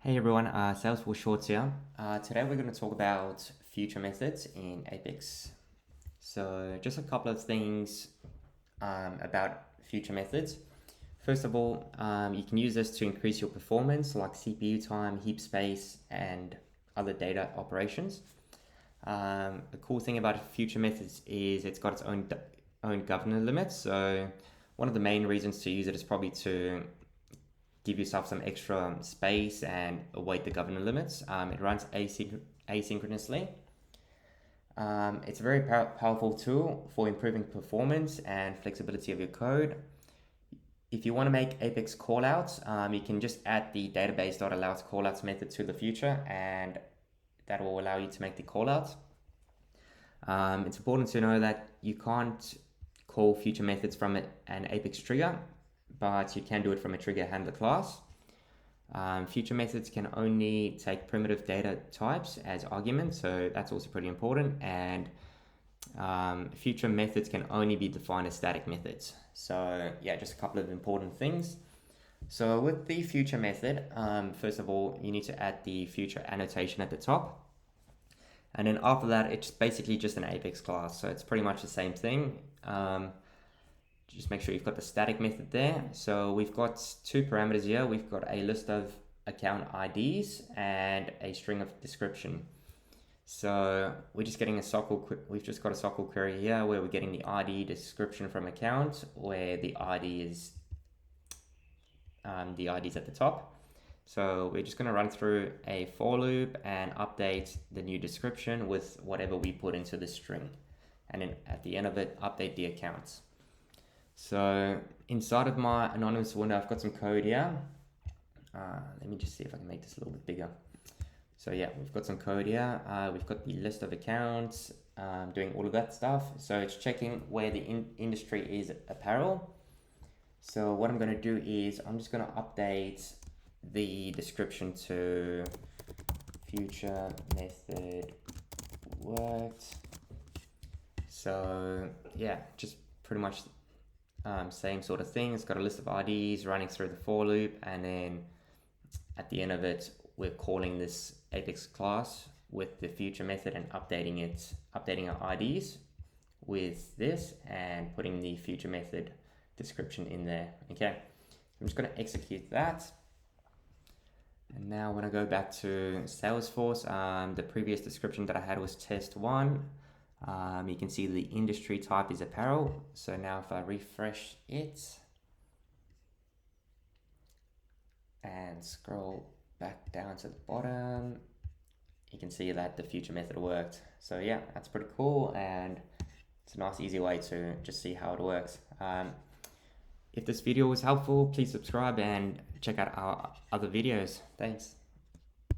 Hey everyone, Salesforce Shorts here. Today we're going to talk about future methods in Apex. So just a couple of things about future methods. First of all, you can use this to increase your performance like CPU time, heap space, and other data operations. The cool thing about future methods is it's got its own governor limits. So one of the main reasons to use it is probably to give yourself some extra space and await the governor limits. It runs asynchronously. It's a very powerful tool for improving performance and flexibility of your code. If you want to make Apex callouts, you can just add the database.allows callouts method to the future, and that will allow you to make the callouts. It's important to know that you can't call future methods from an Apex trigger, but you can do it from a trigger handler class. Future methods can only take primitive data types as arguments, so that's also pretty important. And future methods can only be defined as static methods. So yeah, just a couple of important things. So with the future method, first of all, you need to add the future annotation at the top. And then after that, it's basically just an Apex class. So it's pretty much the same thing. Just make sure you've got the static method there. So we've got two parameters here. We've got a list of account IDs and a string of description. So we're just getting we've just got a SOQL query here where we're getting the ID description from account, where the ID is the ID's at the top. So we're just going to run through a for loop and update the new description with whatever we put into the string. And then at the end of it, update the accounts. So inside of my anonymous window, I've got some code here. Let me just see if I can make this a little bit bigger. So yeah, we've got some code here. We've got the list of accounts, doing all of that stuff. So it's checking where the industry is apparel. So what I'm going to do is I'm just going to update the description to future method worked. So yeah, just pretty much same sort of thing. It's got a list of IDs running through the for loop, and then at the end of it, we're calling this Apex class with the future method and updating our IDs with this and putting the future method description in there. Okay, I'm just going to execute that. And now when I go back to Salesforce, the previous description that I had was test one. You can see the industry type is apparel. So now if I refresh it and scroll back down to the bottom, you can see that the future method worked. So yeah, that's pretty cool, and it's a nice easy way to just see how it works. If this video was helpful, please subscribe and check out our other videos. Thanks.